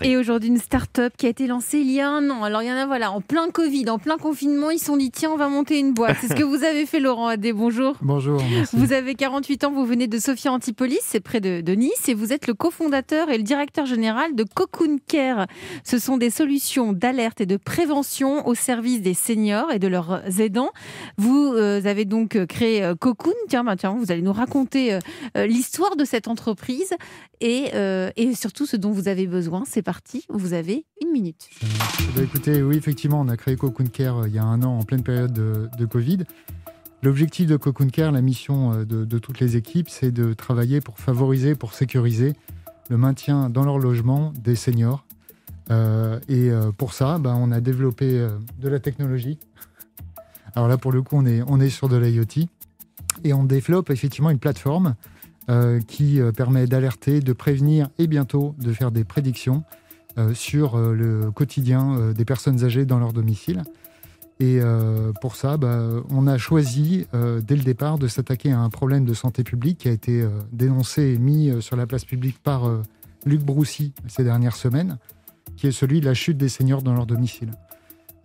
Et aujourd'hui, une start-up qui a été lancée il y a 1 an. Alors, il y en a, voilà, en plein Covid, en plein confinement, ils se sont dit, tiens, on va monter une boîte. C'est ce que vous avez fait, Laurent Adé. Bonjour. Bonjour, merci. Vous avez 48 ans, vous venez de Sophia Antipolis, c'est près de Nice, et vous êtes le cofondateur et le directeur général de Cocoon Care. Ce sont des solutions d'alerte et de prévention au service des seniors et de leurs aidants. Vous avez donc créé Cocoon. Tiens, vous allez nous raconter l'histoire de cette entreprise et surtout ce dont vous avez besoin. C'est parti, vous avez 1 minute. Écoutez, oui, effectivement, on a créé Cocoon Care il y a 1 an en pleine période de Covid. L'objectif de Cocoon Care, la mission de toutes les équipes, c'est de travailler pour favoriser, pour sécuriser le maintien dans leur logement des seniors. Pour ça, on a développé de la technologie. Alors là, pour le coup, on est sur de l'IoT et on développe effectivement une plateforme qui permet d'alerter, de prévenir et bientôt de faire des prédictions sur le quotidien des personnes âgées dans leur domicile. Et pour ça, on a choisi dès le départ de s'attaquer à un problème de santé publique qui a été dénoncé et mis sur la place publique par Luc Broussy ces dernières semaines, qui est celui de la chute des seniors dans leur domicile.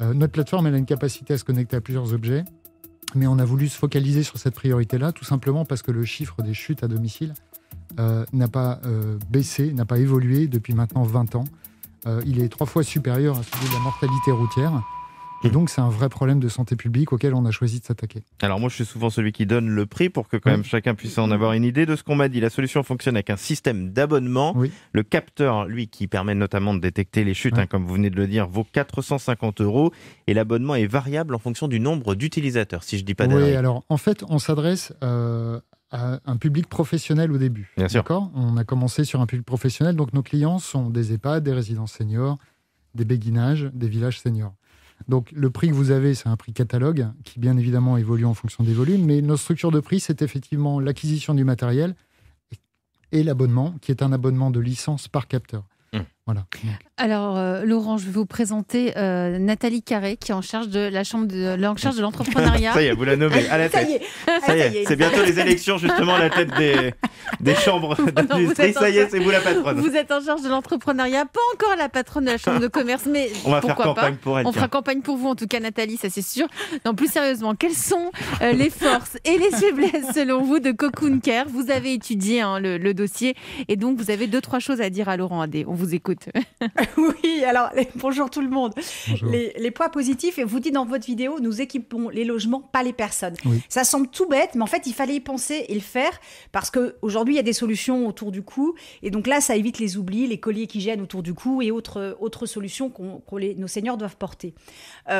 Notre plateforme, elle a une capacité à se connecter à plusieurs objets, mais on a voulu se focaliser sur cette priorité-là, tout simplement parce que le chiffre des chutes à domicile n'a pas baissé, n'a pas évolué depuis maintenant 20 ans. Il est 3 fois supérieur à celui de la mortalité routière. Et donc, c'est un vrai problème de santé publique auquel on a choisi de s'attaquer. Alors moi, je suis souvent celui qui donne le prix pour que quand même chacun puisse en avoir une idée de ce qu'on m'a dit. La solution fonctionne avec un système d'abonnement. Oui. Le capteur, lui, qui permet notamment de détecter les chutes, comme vous venez de le dire, vaut 450 €. Et l'abonnement est variable en fonction du nombre d'utilisateurs, si je dis pas d'erreur. Oui, alors en fait, on s'adresse à un public professionnel au début. Bien sûr. D'accord ? On a commencé sur un public professionnel. Donc nos clients sont des EHPAD, des résidences seniors, des béguinages, des villages seniors. Donc le prix que vous avez, c'est un prix catalogue qui bien évidemment évolue en fonction des volumes, mais notre structure de prix, c'est effectivement l'acquisition du matériel et l'abonnement, qui est un abonnement de licence par capteur. Voilà. Alors, Laurent, je vais vous présenter Nathalie Carré, qui est en charge de l'entrepreneuriat. Ça y est, vous la nommez à la tête. Ça y est, c'est bientôt les élections, justement, à la tête des chambres d'industrie. Ça y est, c'est vous la patronne. Vous êtes en charge de l'entrepreneuriat, pas encore la patronne de la chambre de commerce, mais on va faire campagne pour elle. On fera campagne pour vous, en tout cas, Nathalie, ça c'est sûr. Non, plus sérieusement, quelles sont les forces et les faiblesses, selon vous, de Cocoon Care ? Vous avez étudié le dossier, et donc vous avez 2-3 choses à dire à Laurent Adé. On vous écoute. Oui, alors bonjour tout le monde. Bonjour. Les points positifs, et vous dites dans votre vidéo, nous équipons les logements, pas les personnes. Oui. Ça semble tout bête, mais en fait, il fallait y penser et le faire, parce qu'aujourd'hui, il y a des solutions autour du cou, et donc là, ça évite les oublis, les colliers qui gênent autour du cou, et autres solutions nos seniors doivent porter.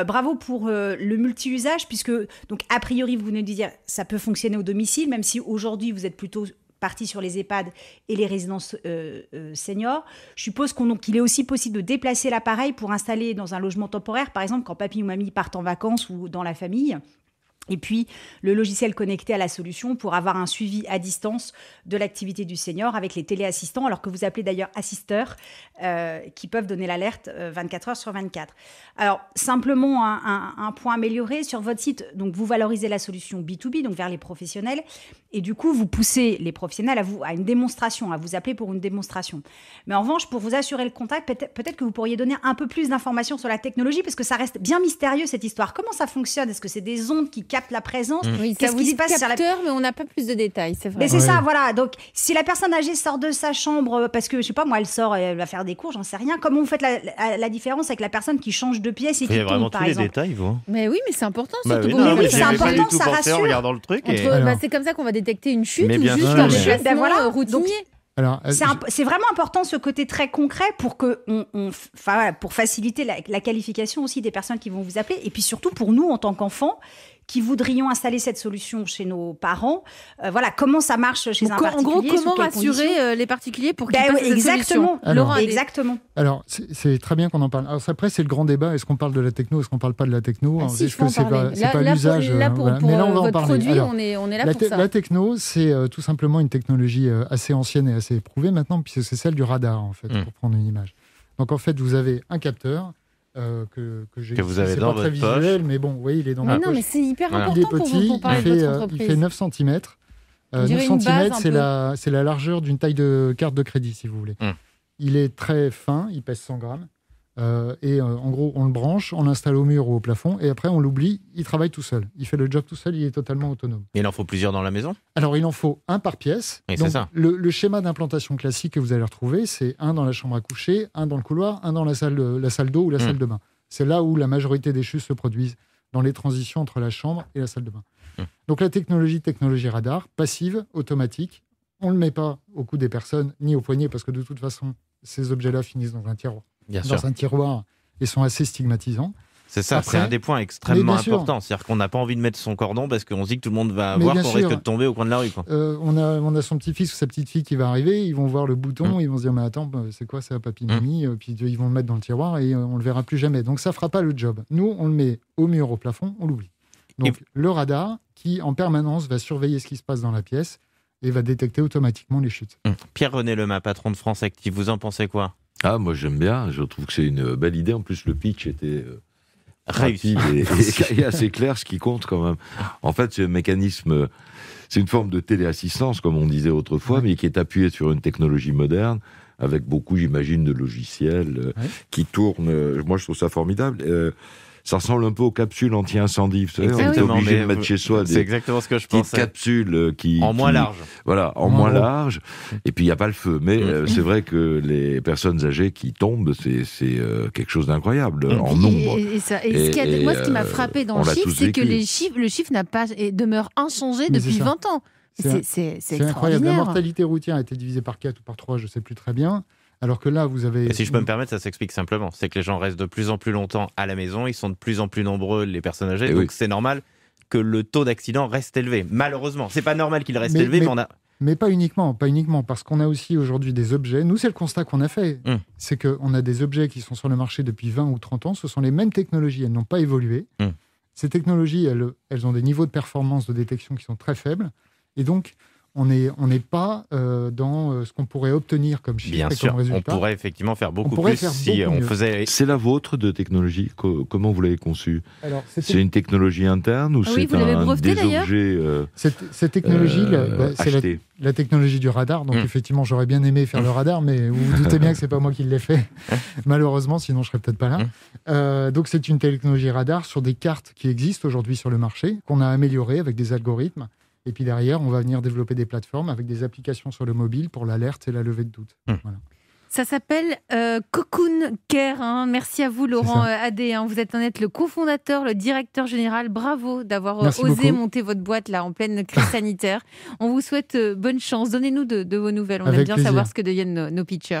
Bravo pour le multi-usage, puisque, donc, a priori, vous venez de dire, ça peut fonctionner au domicile, même si aujourd'hui, vous êtes plutôt partie sur les EHPAD et les résidences seniors. Je suppose qu'il est aussi possible de déplacer l'appareil pour installer dans un logement temporaire, par exemple quand papy ou mamie partent en vacances ou dans la famille. Et puis, le logiciel connecté à la solution pour avoir un suivi à distance de l'activité du senior avec les téléassistants, alors que vous appelez d'ailleurs assisteurs, qui peuvent donner l'alerte 24 heures sur 24. Alors, simplement un point amélioré sur votre site. Donc, vous valorisez la solution B2B, donc vers les professionnels. Et du coup, vous poussez les professionnels à une démonstration, à vous appeler pour une démonstration. Mais en revanche, pour vous assurer le contact, peut-être que vous pourriez donner un peu plus d'informations sur la technologie, parce que ça reste bien mystérieux, cette histoire. Comment ça fonctionne ? Est-ce que c'est des ondes qui captent la présence ? Oui, Qu'est-ce qui se passe sur la... mais on n'a pas plus de détails, c'est vrai. Mais c'est ça, voilà. Donc, si la personne âgée sort de sa chambre, parce que, je sais pas, moi, elle sort, elle va faire des cours, j'en sais rien. Comment vous faites la différence avec la personne qui change de pièce et qui tombe, par exemple ? Il y a vraiment tous les détails, vous. Mais oui, mais c'est important. Bah surtout oui, c'est important, ça rassure. En regardant le truc. C'est comme ça qu'on va détecter une chute ou bien juste sûr, un mais- déplacement routinier. Alors, C'est vraiment important ce côté très concret pour pour faciliter la qualification aussi des personnes qui vont vous appeler, et puis surtout pour nous en tant qu'enfants qui voudrions installer cette solution chez nos parents. Voilà, comment ça marche chez un particulier. En gros, comment sous quelles conditions. rassurer les particuliers pour qu'ils passent cette exactement. solution. Laurent Adé. Exactement. Alors, c'est très bien qu'on en parle. Alors après, c'est le grand débat. Est-ce qu'on parle de la techno ? Est-ce qu'on parle pas de la techno ? Ah, si, Est-ce que c'est pas l'usage Là, pour Mais là, on va en votre parler. produit, Alors, on est là pour ça. La techno, c'est tout simplement une technologie assez ancienne et assez éprouvée maintenant, puisque c'est celle du radar, en fait, pour prendre une image. Donc, en fait, vous avez un capteur que vous avez dans votre visuel, poche. mais bon, vous voyez, il est dans ma poche. Non, mais c'est hyper important Il est petit, pour parler de votre entreprise. il fait 9 cm. 9 cm, c'est la largeur d'une taille de carte de crédit, si vous voulez. Il est très fin, il pèse 100 grammes. En gros, on le branche, on l'installe au mur ou au plafond, et après on l'oublie, il travaille tout seul. Il fait le job tout seul, il est totalement autonome. Et il en faut plusieurs dans la maison ? Alors, il en faut un par pièce. Et donc, c'est ça. Le schéma d'implantation classique que vous allez retrouver, c'est un dans la chambre à coucher, un dans le couloir, un dans la salle d'eau ou la salle de bain. C'est là où la majorité des chutes se produisent, dans les transitions entre la chambre et la salle de bain. Donc la technologie radar, passive, automatique, on ne le met pas au cou des personnes ni au poignet, parce que de toute façon, ces objets-là finissent dans un tiroir et sont assez stigmatisants. C'est ça, c'est un des points extrêmement importants. C'est-à-dire qu'on n'a pas envie de mettre son cordon parce qu'on se dit que tout le monde va voir qu'on risque de tomber au coin de la rue. Quoi. On a son petit-fils ou sa petite-fille qui va arriver, ils vont voir le bouton, ils vont se dire « mais attends, c'est quoi ça, papy, mamie ?» Puis ils vont le mettre dans le tiroir et on ne le verra plus jamais. Donc ça ne fera pas le job. Nous, on le met au mur, au plafond, on l'oublie. Donc le radar qui, en permanence, va surveiller ce qui se passe dans la pièce et va détecter automatiquement les chutes. Pierre-René Lemas, patron de France Active, vous en pensez quoi ? Ah, moi j'aime bien, je trouve que c'est une belle idée. En plus, le pitch était réussi et assez clair, ce qui compte quand même. En fait, c'est un mécanisme, c'est une forme de téléassistance, comme on disait autrefois, mais qui est appuyée sur une technologie moderne, avec beaucoup, j'imagine, de logiciels qui tournent. Moi, je trouve ça formidable. Ça ressemble un peu aux capsules anti-incendie. Vous savez, on est obligé de mettre chez soi des petites capsules en moins large. Voilà, en moins large. Et puis, il n'y a pas le feu. Mais c'est vrai que les personnes âgées qui tombent, c'est quelque chose d'incroyable, en nombre. Moi, ce qui m'a frappé dans le chiffre, c'est que le chiffre demeure inchangé depuis 20 ans. C'est incroyable. La mortalité routière a été divisée par 4 ou par 3, je ne sais plus très bien. Alors que là, vous avez... Et si je peux me permettre, ça s'explique simplement. C'est que les gens restent de plus en plus longtemps à la maison, ils sont de plus en plus nombreux, les personnes âgées, donc c'est normal que le taux d'accident reste élevé. Malheureusement, c'est pas normal qu'il reste élevé, mais on a... Mais pas uniquement, parce qu'on a aussi aujourd'hui des objets. Nous, c'est le constat qu'on a fait. C'est qu'on a des objets qui sont sur le marché depuis 20 ou 30 ans. Ce sont les mêmes technologies, elles n'ont pas évolué. Ces technologies, elles ont des niveaux de performance de détection qui sont très faibles. Et donc, on n'est pas dans ce qu'on pourrait obtenir comme chiffre Bien et sûr, comme résultat. On pourrait effectivement faire beaucoup plus si on faisait... C'est la vôtre de technologie. Comment vous l'avez conçue ? C'est une technologie interne ou c'est des objets cette technologie, achetés ? C'est la technologie du radar. Donc effectivement, j'aurais bien aimé faire le radar, mais vous vous doutez bien que c'est pas moi qui l'ai fait. Malheureusement, sinon je serais peut-être pas là. Donc c'est une technologie radar sur des cartes qui existent aujourd'hui sur le marché, qu'on a améliorées avec des algorithmes. Et puis derrière, on va venir développer des plateformes avec des applications sur le mobile pour l'alerte et la levée de doute. Voilà. Ça s'appelle Cocoon Care. Merci à vous, Laurent Adé. Vous êtes le cofondateur, le directeur général. Bravo d'avoir osé monter votre boîte là en pleine crise sanitaire. On vous souhaite bonne chance. Donnez-nous de vos nouvelles. On aime bien savoir ce que deviennent nos pitchers.